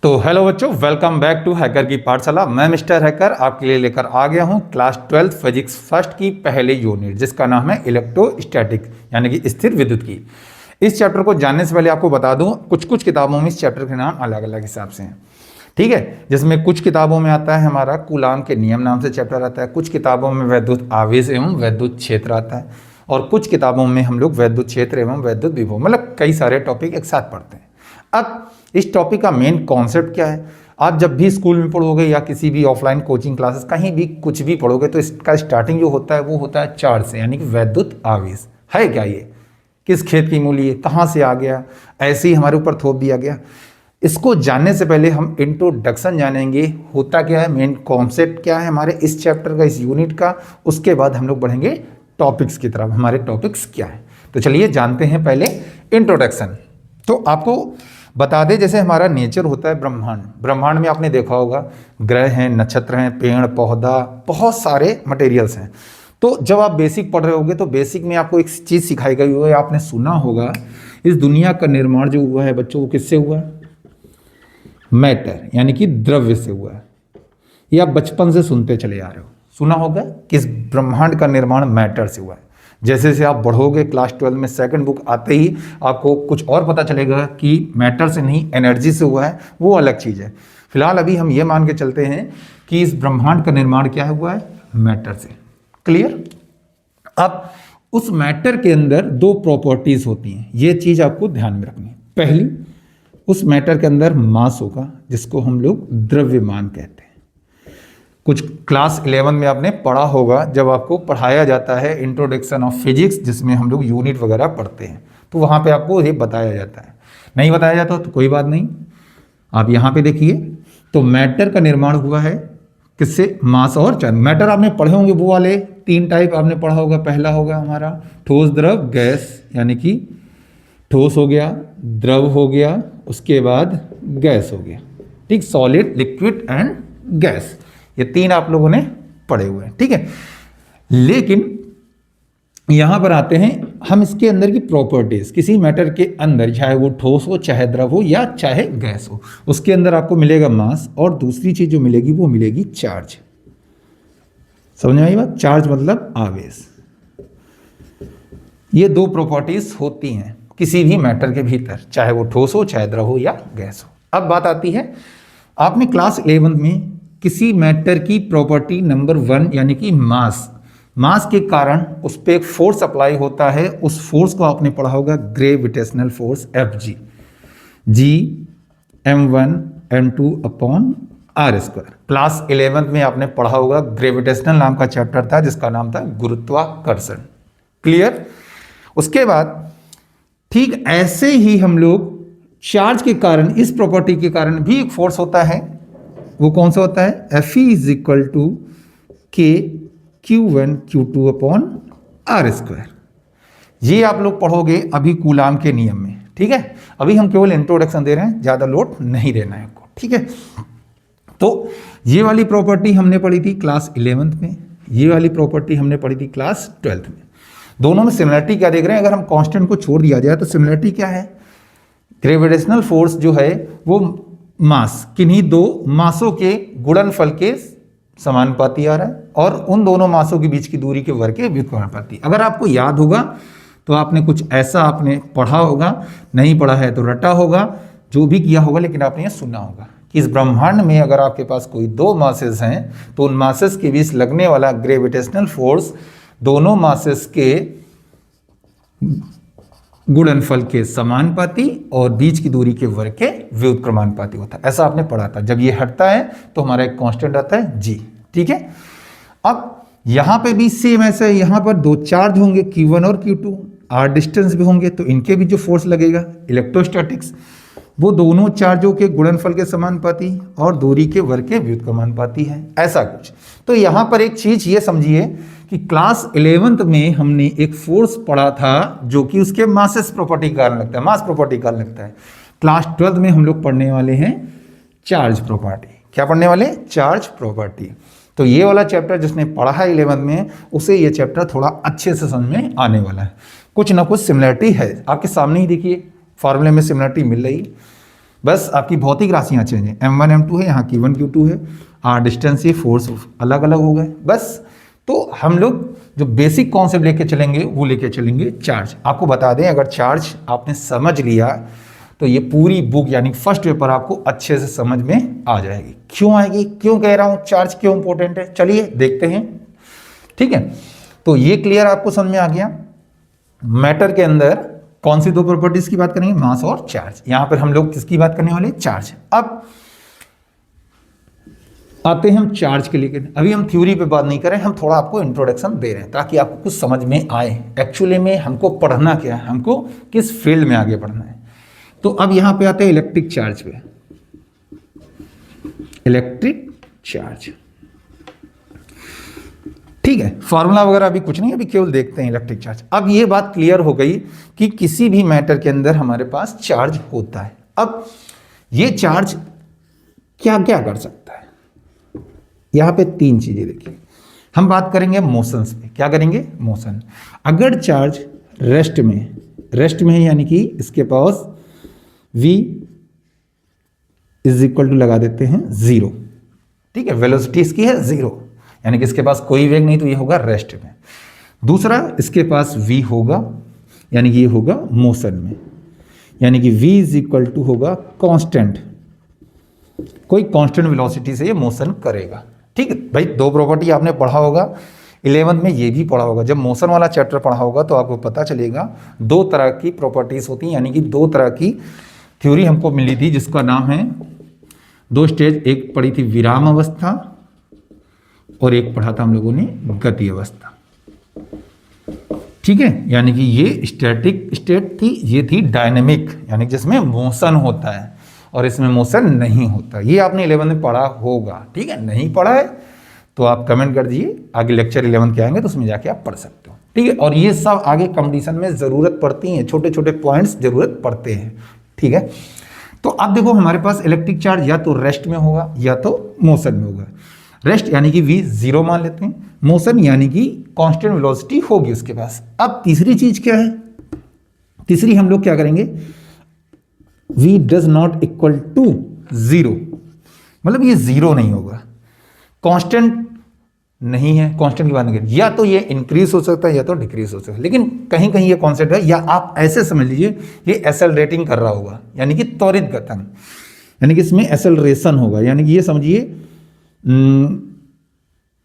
तो हेलो बच्चों, welcome back to hacker की पाठशाला। मैं मिस्टर हैकर आपके लिए लेकर आ गया हूं क्लास 12 फिजिक्स फर्स्ट की पहले यूनिट, जिसका नाम है इलेक्ट्रोस्टैटिक यानी कि स्थिर विद्युत की। इस चैप्टर को जानने से पहले आपको बता दूं, कुछ किताबों में इस चैप्टर के नाम अलग अलग हिसाब से हैं, ठीक है। जिसमें कुछ किताबों में आता है हमारा कूलाम के नियम नाम से चैप्टर आता है, कुछ किताबों में वैद्युत आवेश एवं वैद्युत क्षेत्र आता है, और कुछ किताबों में हम लोग वैद्युत क्षेत्र एवं वैद्युत विभव, मतलब कई सारे टॉपिक एक साथ पढ़ते हैं। अब इस टॉपिक का मेन कॉन्सेप्ट क्या है, आप जब भी स्कूल में पढ़ोगे या किसी भी ऑफलाइन कोचिंग क्लासेस कहीं भी कुछ भी पढ़ोगे तो इसका स्टार्टिंग जो होता है वो होता है चार्ज से, यानी कि वैद्युत आवेश है क्या, ये किस खेत की मूली है, कहाँ से आ गया, ऐसे ही हमारे ऊपर थोप दिया गया। इसको जानने से पहले हम इंट्रोडक्शन जानेंगे, होता क्या है, मेन कॉन्सेप्ट क्या है हमारे इस चैप्टर का, इस यूनिट का। उसके बाद हम लोग बढ़ेंगे टॉपिक्स की तरफ, हमारे टॉपिक्स क्या है। तो चलिए जानते हैं पहले इंट्रोडक्शन। तो आपको बता दें, जैसे हमारा नेचर होता है ब्रह्मांड, ब्रह्मांड में आपने देखा होगा ग्रह हैं, नक्षत्र हैं, पेड़ पौधा, बहुत सारे मटेरियल्स हैं। तो जब आप बेसिक पढ़ रहे होगे तो बेसिक में आपको एक चीज़ सिखाई गई होगी, आपने सुना होगा, इस दुनिया का निर्माण जो हुआ है बच्चों, वो किससे हुआ है? मैटर यानी कि द्रव्य से हुआ है। ये आप बचपन से सुनते चले आ रहे हो, सुना होगा कि इस ब्रह्मांड का निर्माण मैटर से हुआ है। जैसे जैसे आप बढ़ोगे क्लास 12 में सेकंड बुक आते ही आपको कुछ और पता चलेगा कि मैटर से नहीं, एनर्जी से हुआ है, वो अलग चीज़ है। फिलहाल अभी हम ये मान के चलते हैं कि इस ब्रह्मांड का निर्माण क्या हुआ है? मैटर से। क्लियर? अब उस मैटर के अंदर दो प्रॉपर्टीज होती हैं, ये चीज़ आपको ध्यान में रखनी है। पहली, उस मैटर के अंदर मास होगा जिसको हम लोग द्रव्यमान कहते हैं। कुछ क्लास 11 में आपने पढ़ा होगा, जब आपको पढ़ाया जाता है इंट्रोडक्शन ऑफ फिजिक्स, जिसमें हम लोग यूनिट वगैरह पढ़ते हैं, तो वहाँ पे आपको ये बताया जाता है। नहीं बताया जाता तो कोई बात नहीं, आप यहाँ पे देखिए। तो मैटर का निर्माण हुआ है किससे? मास और चार्ज। मैटर आपने पढ़े होंगे, वो वाले 3 टाइप आपने पढ़ा होगा। पहला होगा हमारा ठोस, द्रव, गैस, यानी कि ठोस हो गया, द्रव हो गया, उसके बाद गैस हो गया, ठीक। सॉलिड, लिक्विड एंड गैस, ये 3 आप लोगों ने पढ़े हुए हैं, ठीक है। लेकिन यहां पर आते हैं हम, इसके अंदर की प्रॉपर्टीज, किसी मैटर के अंदर, चाहे वो ठोस हो, चाहे द्रव हो, या चाहे गैस हो, उसके अंदर आपको मिलेगा मास, और दूसरी चीज जो मिलेगी वो मिलेगी चार्ज। समझ में आई बात? चार्ज मतलब आवेश। ये 2 प्रॉपर्टीज होती हैं किसी भी मैटर के भीतर, चाहे वो ठोस हो, चाहे द्रव हो, या गैस हो। अब बात आती है, आपने क्लास 11 में किसी मैटर की प्रॉपर्टी नंबर 1 यानी कि मास, मास के कारण उस पर एक फोर्स अप्लाई होता है, उस फोर्स को आपने पढ़ा होगा gravitational force Fg, G m1 m2 upon r square. Class 11 में आपने पढ़ा होगा, ग्रेविटेशनल नाम का चैप्टर था जिसका नाम था गुरुत्वाकर्षण। क्लियर? उसके बाद ठीक ऐसे ही हम लोग चार्ज के कारण, इस प्रॉपर्टी के कारण भी एक फोर्स होता है, वो कौन सा होता है? Fe इज इक्वल टू के Q1 Q2 upon are square. ये आप लोग पढ़ोगे अभी कूलाम के नियम में, ठीक है। अभी हम केवल इंट्रोडक्शन दे रहे हैं, ज़्यादा लोड नहीं देना है आपको, ठीक है। तो ये वाली प्रॉपर्टी हमने पढ़ी थी क्लास 11 में, ये वाली प्रॉपर्टी हमने पढ़ी थी क्लास 12 में। दोनों में सिमिलरिटी क्या देख रहे हैं? अगर हम कांस्टेंट को छोड़ दिया जाए तो सिमिलरिटी क्या है? ग्रेविटेशनल फोर्स जो है वो मास, किन्हीं 2 मासों के गुणनफल के समानुपाती आ रहा है, और उन दोनों मासों के बीच की दूरी के वर्ग के व्युत्क्रमानुपाती। अगर आपको याद होगा तो आपने कुछ ऐसा आपने पढ़ा होगा, नहीं पढ़ा है तो रटा होगा, जो भी किया होगा, लेकिन आपने ये सुना होगा कि इस ब्रह्मांड में अगर आपके पास कोई 2 मासेस हैं तो उन मासेस के बीच लगने वाला ग्रेविटेशनल फोर्स दोनों मासेस के गुणनफल के समानुपाती और बीच की दूरी के वर्ग के व्युत्क्रमानुपाती होता है। ऐसा आपने पढ़ा था। जब ये हटता है तो हमारा एक कांस्टेंट आता है जी, ठीक है। अब यहां पे भी सेम ऐसा है, यहां पर 2 चार्ज होंगे Q1 और Q2, r डिस्टेंस भी होंगे, तो इनके भी जो फोर्स लगेगा इलेक्ट्रोस्टैटिक्स, वो दोनों चार्जों के गुणनफल के समानुपाती और दूरी के वर्ग के व्युत्क्रमानुपाती है, ऐसा कुछ। तो यहां पर एक चीज ये समझिए कि क्लास 11 में हमने एक फोर्स पढ़ा था जो कि उसके मासेस प्रॉपर्टी कारण लगता है, मास प्रॉपर्टी कारण लगता है। क्लास 12 में हम लोग पढ़ने वाले हैं चार्ज प्रॉपर्टी। क्या पढ़ने वाले? Charge property. तो ये वाला चैप्टर जिसने पढ़ा है 11 में, उसे ये चैप्टर थोड़ा अच्छे से समझ में आने वाला है। कुछ ना कुछ सिमिलरिटी है, आपके सामने ही देखिए, फॉर्मूले में सिमिलरिटी मिल रही। बस आपकी भौतिक राशियां चेंज हैं, m1 m2 है, यहाँ q1 q2 है, डिस्टेंस ये फोर्स अलग अलग हो गए बस। तो हम लोग जो बेसिक कॉन्सेप्ट लेके चलेंगे वो लेके चलेंगे चार्ज। आपको बता दें, अगर चार्ज आपने समझ लिया तो ये पूरी बुक यानी फर्स्ट पेपर आपको अच्छे से समझ में आ जाएगी। क्यों आएगी, क्यों कह रहा हूं चार्ज क्यों इंपॉर्टेंट है, चलिए देखते हैं। ठीक है, तो ये क्लियर आपको समझ में आ गया। मैटर के अंदर कौन सी दो प्रॉपर्टीज की बात करेंगे, मास और चार्ज। यहां पर हम लोग किसकी बात करने वाले, चार्ज। अब आते हैं हम चार्ज के लिए। अभी हम थ्योरी पे बात नहीं करें, हम थोड़ा आपको इंट्रोडक्शन दे रहे हैं ताकि आपको कुछ समझ में आए एक्चुअली में हमको पढ़ना क्या है, हमको किस फील्ड में आगे बढ़ना है। तो अब यहां पे आते हैं इलेक्ट्रिक चार्ज पे। इलेक्ट्रिक चार्ज, ठीक है, फॉर्मूला वगैरह अभी कुछ नहीं, अभी केवल देखते हैं इलेक्ट्रिक चार्ज। अब ये बात क्लियर हो गई कि किसी भी मैटर के अंदर हमारे पास चार्ज होता है। अब ये चार्ज क्या क्या कर सकता है, यहां पे तीन चीजें देखिए। हम बात करेंगे मोशंस पे, क्या करेंगे, मोशन। अगर चार्ज रेस्ट में है यानी कि इसके पास v इज इक्वल टू लगा देते हैं 0, ठीक है, वेलोसिटी इसकी है 0 यानी कि इसके पास कोई वेग नहीं, तो ये होगा रेस्ट में। दूसरा, इसके पास v होगा यानी कि ये होगा मोशन में, यानी कि v इज इक्वल टू होगा कांस्टेंट, कोई कांस्टेंट वेलोसिटी से ये मोशन करेगा। ठीक है भाई, दो प्रॉपर्टी आपने पढ़ा होगा 11th में, ये भी पढ़ा होगा। जब मोशन वाला चैप्टर पढ़ा होगा तो आपको पता चलेगा दो तरह की प्रॉपर्टीज होती हैं, यानी कि दो तरह की थ्योरी हमको मिली थी जिसका नाम है, दो स्टेज, एक पढ़ी थी विराम अवस्था और एक पढ़ा था हम लोगों ने गति अवस्था। ठीक है, यानी कि ये स्टैटिक स्टेट थी, ये थी डायनेमिक यानी जिसमें मोशन होता है और इसमें मोशन नहीं होता। ये आपने 11 में पढ़ा होगा। ठीक है, नहीं पढ़ा है तो आप कमेंट कर दीजिए, आगे लेक्चर 11 के आएंगे तो उसमें जाके आप पढ़ सकते हो। ठीक है, और ये सब आगे कंपटीशन में जरूरत पड़ती है, छोटे छोटे पॉइंट्स जरूरत पड़ते हैं। ठीक है, तो अब देखो हमारे पास इलेक्ट्रिक चार्ज या तो रेस्ट में होगा या तो मोशन में होगा। रेस्ट यानी कि v 0 मान लेते हैं, मोशन यानी कि कांस्टेंट वेलोसिटी होगी उसके पास। अब तीसरी चीज क्या है, तीसरी हम लोग क्या करेंगे, v does not equal to 0, मतलब ये 0 नहीं होगा, कांस्टेंट नहीं है, कांस्टेंट की बात नहीं, या तो ये इंक्रीज हो सकता है या तो डिक्रीज हो सकता है, लेकिन कहीं कहीं ये कॉन्सेप्ट है, या आप ऐसे समझ लीजिए ये एक्सेलरेटिंग कर रहा होगा यानी कि त्वरित गति, यानी कि इसमें एक्सेलरेशन होगा, यानी कि ये समझिए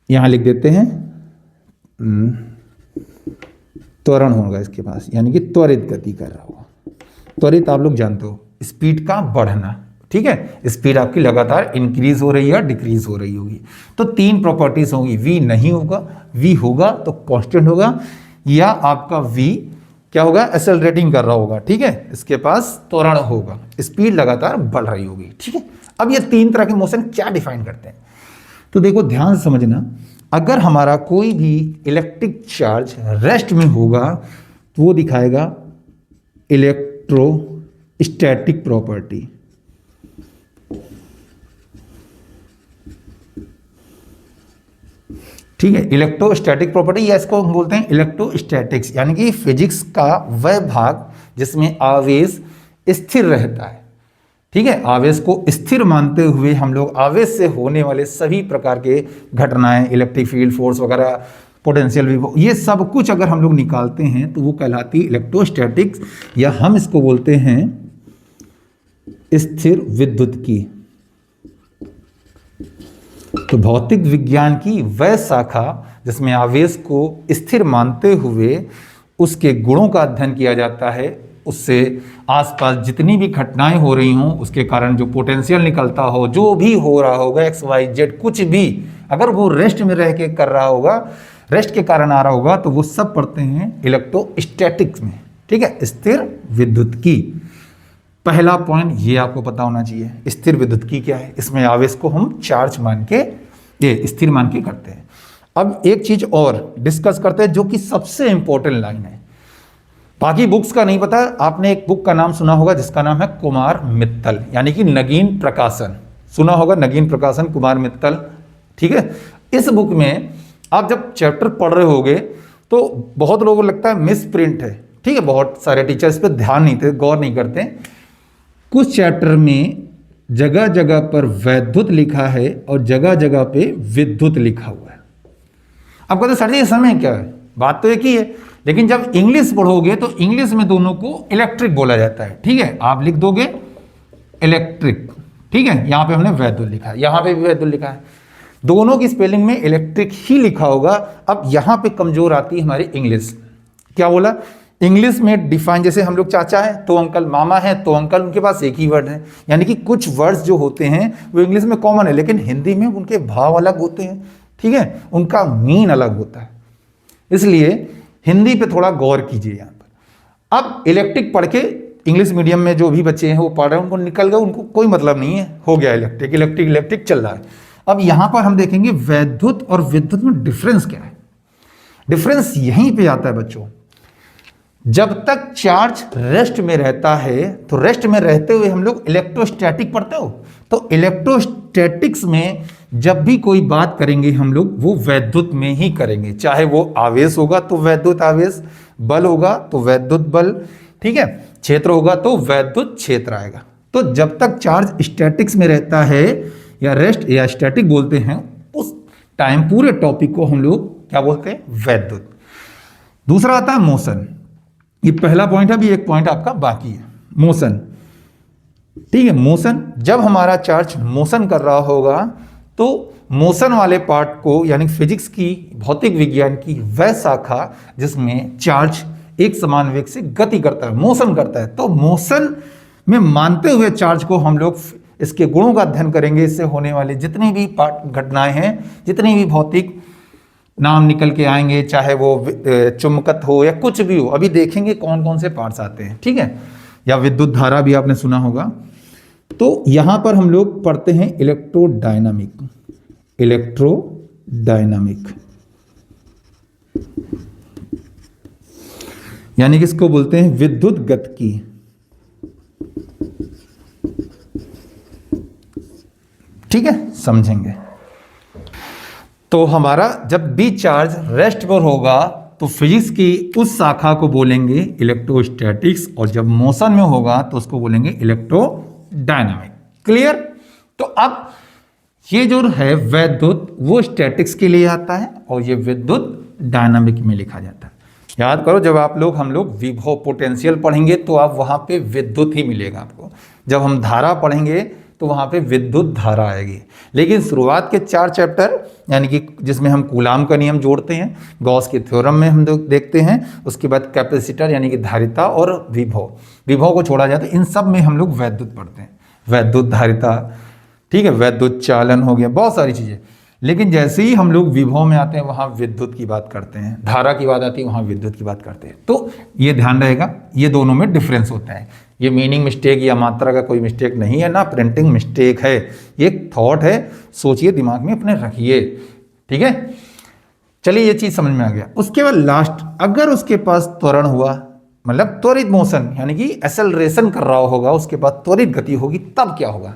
यहां लिख देते हैं त्वरण होगा इसके पास, यानी कि त्वरित गति कर रहा होगा। त्वरित आप लोग जानते हो स्पीड का बढ़ना। ठीक है, स्पीड आपकी लगातार इंक्रीज हो रही है डिक्रीज हो रही होगी। तो तीन प्रॉपर्टीज होगी, v नहीं होगा, v होगा तो कांस्टेंट होगा, या आपका v क्या होगा, एक्सेलरेटिंग कर रहा होगा। ठीक है, इसके पास त्वरण होगा, स्पीड लगातार बढ़ रही होगी। ठीक है, अब ये तीन तरह के मोशन क्या डिफाइन करते हैं, तो देखो ध्यान से समझना। अगर हमारा कोई भी इलेक्ट्रिक चार्ज रेस्ट में होगा तो वो दिखाएगा इलेक्ट्रोस्टैटिक प्रॉपर्टी। ठीक है, इलेक्ट्रोस्टैटिक प्रॉपर्टी, या इसको हम बोलते हैं इलेक्ट्रोस्टैटिक्स, यानी कि फिजिक्स का वह भाग जिसमें आवेश स्थिर रहता है। ठीक है, आवेश को स्थिर मानते हुए हम लोग आवेश से होने वाले सभी प्रकार के घटनाएं, इलेक्ट्रिक फील्ड, फोर्स वगैरह, पोटेंशियल विभव, ये सब कुछ अगर हम लोग निकालते हैं तो वो कहलाती है इलेक्ट्रोस्टैटिक्स, या हम इसको बोलते हैं स्थिर विद्युत की। तो भौतिक विज्ञान की वह शाखा जिसमें आवेश को स्थिर मानते हुए उसके गुणों का अध्ययन किया जाता है, उससे आसपास जितनी भी घटनाएं हो रही हों उसके कारण जो पोटेंशियल निकलता हो, जो भी हो रहा होगा XYZ कुछ भी, अगर वो रेस्ट में रह के कर रहा होगा, रेस्ट के कारण आ रहा होगा, तो वो सब पढ़ते हैं इलेक्ट्रोस्टैटिक्स में। ठीक है, स्थिर विद्युत की। पहला पॉइंट ये आपको पता होना चाहिए, स्थिर विद्युत की क्या है। इसमें आवेश को हम चार्ज मान के, ये स्थिर मान के करते हैं। अब एक चीज और डिस्कस करते हैं जो कि सबसे इंपॉर्टेंट लाइन है, बाकी बुक्स का नहीं पता। आपने एक बुक का नाम सुना होगा जिसका नाम है कुमार मित्तल, यानी कि नगीन प्रकाशन, सुना होगा नगीन प्रकाशन, कुमार मित्तल। ठीक है, इस बुक में आप जब चैप्टर पढ़ रहे होगे तो बहुत लोगों को लगता है मिस प्रिंट है। ठीक है, बहुत सारे टीचर्स पे ध्यान नहीं देते, गौर नहीं करते। कुछ चैप्टर में जगह जगह पर वैद्युत लिखा है और जगह जगह पे विद्युत लिखा हुआ है। अब कहते सर जी इस समय क्या है, बात तो एक ही है, लेकिन जब इंग्लिश पढ़ोगे तो इंग्लिश में दोनों को इलेक्ट्रिक बोला जाता है। ठीक है, आप लिख दोगे इलेक्ट्रिक, ठीक है, यहां पे हमने वैद्युत लिखा है, यहां पे भी वैद्युत लिखा है, दोनों की स्पेलिंग में इलेक्ट्रिक ही लिखा होगा। अब यहां पे कमजोर आती है हमारी इंग्लिश। क्या बोला, इंग्लिश में डिफाइन, जैसे हम लोग चाचा है तो अंकल, मामा है तो अंकल, उनके पास एक ही वर्ड है, यानी कि कुछ वर्ड्स जो होते हैं वो इंग्लिश में कॉमन है, लेकिन हिंदी में उनके भाव अलग होते हैं। ठीक है, उनका मीन अलग होता है, इसलिए हिंदी पे थोड़ा गौर कीजिए यहाँ पर। अब इलेक्ट्रिक पढ़ के इंग्लिश मीडियम में जो भी बच्चे हैं वो पढ़ रहे हैं, उनको निकल गए, उनको कोई मतलब नहीं है, हो गया इलेक्ट्रिक इलेक्ट्रिक इलेक्ट्रिक चल रहा है। अब यहां पर हम देखेंगे वैद्युत और विद्युत में डिफरेंस क्या है। डिफरेंस यहीं पे आता है बच्चों, जब तक चार्ज रेस्ट में रहता है, तो रेस्ट में रहते हुए हम लोग इलेक्ट्रोस्टैटिक पढ़ते हो, तो इलेक्ट्रोस्टैटिक्स में जब भी कोई बात करेंगे हम लोग वो वैद्युत में ही करेंगे, चाहे वो आवेश होगा तो वैद्युत आवेश, बल होगा तो वैद्युत बल, ठीक है, क्षेत्र होगा तो वैद्युत क्षेत्र आएगा। तो जब तक चार्ज स्टैटिक्स में रहता है या रेस्ट या स्टैटिक बोलते हैं, उस टाइम पूरे टॉपिक को हम लोग क्या बोलते हैं, वैद्युत। दूसरा आता है मोशन, ये पहला पॉइंट है, अभी एक पॉइंट आपका बाकी है, मोशन। ठीक है, मोशन, जब हमारा चार्ज मोशन कर रहा होगा तो मोशन वाले पार्ट को, यानी फिजिक्स की, भौतिक विज्ञान की वह शाखा जिसमें चार्ज एक समान वेग से गति करता है, मोशन करता है, तो मोशन में मानते हुए चार्ज को हम लोग इसके गुणों का अध्ययन करेंगे। इससे होने वाली जितनी भी घटनाएं हैं, जितनी भी भौतिक नाम निकल के आएंगे, चाहे वो चुंबकत हो या कुछ भी हो, अभी देखेंगे कौन कौन से पार्ट्स आते हैं। ठीक है, या विद्युत धारा भी आपने सुना होगा। तो यहां पर हम लोग पढ़ते हैं इलेक्ट्रोडायनामिक, इलेक्ट्रोडायनामिक यानी कि इसको बोलते हैं विद्युत गतिकी। ठीक है, समझेंगे। तो हमारा जब भी चार्ज रेस्ट पर होगा तो फिजिक्स की उस शाखा को बोलेंगे इलेक्ट्रोस्टैटिक्स, और जब मोशन में होगा तो उसको बोलेंगे इलेक्ट्रोडायनामिक। क्लियर? तो अब ये जो है वैद्युत, वो स्टैटिक्स के लिए आता है और ये विद्युत डायनामिक में लिखा जाता है। याद करो, जब आप लोग, हम लोग विभव पोटेंशियल पढ़ेंगे तो आप वहां पे विद्युत ही मिलेगा आपको। जब हम धारा पढ़ेंगे तो वहां पे विद्युत धारा आएगी। लेकिन शुरुआत के 4 चैप्टर, यानी कि जिसमें हम कूलाम का नियम जोड़ते हैं, गॉस के थ्योरम में हम लोग देखते हैं, उसके बाद कैपेसिटर यानी कि धारिता और विभव, विभव को छोड़ा जाए तो इन सब में हम लोग वैद्युत पढ़ते हैं, वैद्युत धारिता, ठीक है, वैद्युत चालन हो गया, बहुत सारी चीजें। लेकिन जैसे ही हम लोग विभव में आते हैं वहां विद्युत की बात करते हैं, धारा की बात आती है वहां विद्युत की बात करते हैं। तो ये ध्यान रहेगा, ये दोनों में डिफरेंस होता है। ये मीनिंग मिस्टेक या मात्रा का कोई मिस्टेक नहीं है, ना प्रिंटिंग मिस्टेक है, ये थॉट है, सोचिए, दिमाग में अपने रखिए। ठीक है, चलिए ये चीज समझ में आ गया। उसके बाद लास्ट, अगर उसके पास त्वरण हुआ, मतलब त्वरित मोशन, यानी कि एक्सेलरेशन कर रहा होगा, उसके बाद त्वरित गति होगी, तब क्या होगा?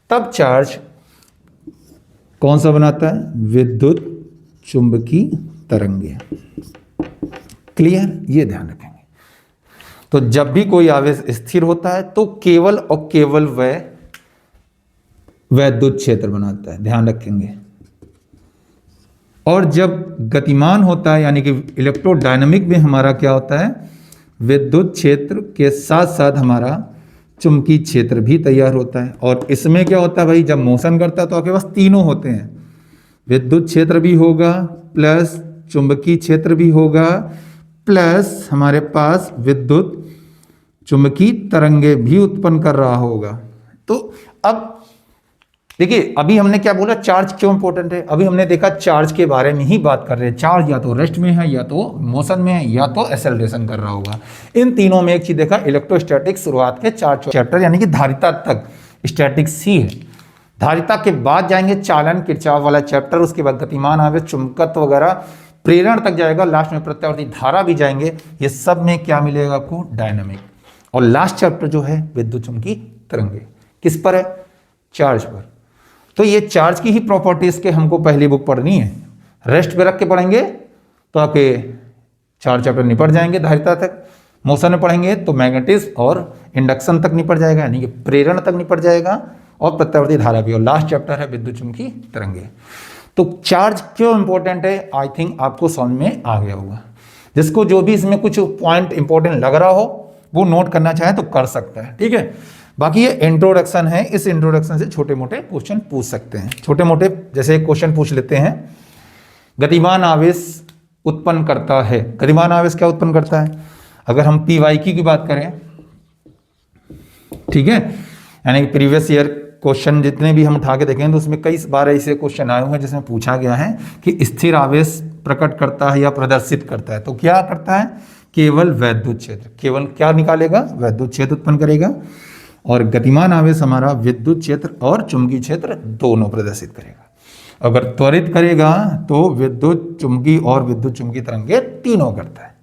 तब चार्ज कौन सा बनाता है? विद्युत चुंबकीय तरंगे। क्लियर? ये ध्यान रखेंगे। तो जब भी कोई आवेश स्थिर होता है तो केवल और केवल वह वैद्युत क्षेत्र बनाता है, ध्यान रखेंगे। और जब गतिमान होता है, यानी कि इलेक्ट्रोडायनामिक में हमारा क्या होता है? विद्युत क्षेत्र के साथ साथ हमारा चुंबकीय क्षेत्र भी तैयार होता है। और इसमें क्या होता है भाई, जब मोशन करता है तो आपके पास तीनों होते हैं, विद्युत क्षेत्र भी होगा, प्लस चुंबकीय क्षेत्र भी होगा, प्लस हमारे पास विद्युत चुंबकीय तरंगे भी उत्पन्न कर रहा होगा। तो अब देखिए, अभी हमने क्या बोला, चार्ज क्यों इंपॉर्टेंट है? अभी हमने देखा चार्ज के बारे में ही बात कर रहे हैं। चार्ज या तो रेस्ट में है, या तो मोशन में है, या तो एक्सेलरेशन कर रहा होगा। इन तीनों में एक चीज देखा, इलेक्ट्रोस्टैटिक्स शुरुआत के 4 चैप्टर, यानी कि धारिता तक स्टैटिक्स ही है। धारिता के बाद जाएंगे चालन, किरचॉफ वाला चैप्टर, उसके बाद गतिमान आवेश, चुंबकत्व वगैरह, प्रेरण तक जाएगा, लास्ट में प्रत्यावर्ती धारा भी जाएंगे। ये सब में क्या मिलेगा आपको? डायनामिक। और लास्ट चैप्टर जो है विद्युत चुंबकीय तरंगे, किस पर है? चार्ज पर। तो ये चार्ज की ही प्रॉपर्टीज के हमको पहली बुक पढ़नी है। रेस्ट पे रख के पढ़ेंगे तो आपके 4 चैप्टर निपट जाएंगे धारिता तक। मोशन में पढ़ेंगे तो मैग्नेटिज्म और इंडक्शन तक निपट जाएगा, यानी कि प्रेरण तक निपट जाएगा, और प्रत्यावर्ती धारा भी। और लास्ट चैप्टर है विद्युत चुम्बकीय तरंगे। तो चार्ज क्यों इंपॉर्टेंट है, आई थिंक आपको समझ में आ गया होगा। जिसको जो भी इसमें कुछ पॉइंट इंपॉर्टेंट लग रहा हो वो नोट करना चाहे तो कर सकता है, ठीक है। बाकी ये इंट्रोडक्शन है, इस इंट्रोडक्शन से छोटे मोटे क्वेश्चन पूछ सकते हैं। छोटे मोटे जैसे क्वेश्चन पूछ लेते हैं, गतिमान आवेश उत्पन्न करता है। गतिमान आवेश क्या उत्पन्न करता है? अगर हम PYQ की बात करें, ठीक है, यानी कि प्रीवियस ईयर क्वेश्चन जितने भी हम उठा के देखें तो उसमें कई बार ऐसे क्वेश्चन आए हुए हैं जिसमें पूछा गया है कि स्थिर आवेश प्रकट करता है या प्रदर्शित करता है। तो क्या करता है? केवल वैद्युत क्षेत्र, केवल क्या निकालेगा? वैद्युत क्षेत्र उत्पन्न करेगा। और गतिमान आवेश हमारा विद्युत क्षेत्र और चुंबकीय क्षेत्र दोनों प्रदर्शित करेगा। अगर त्वरित करेगा तो विद्युत चुंबकीय और विद्युत चुंबकीय तरंगे तीनों करता है।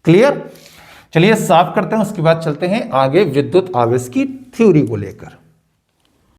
क्लियर? चलिए साफ करते हैं, उसके बाद चलते हैं आगे विद्युत आवेश की थ्योरी को लेकर।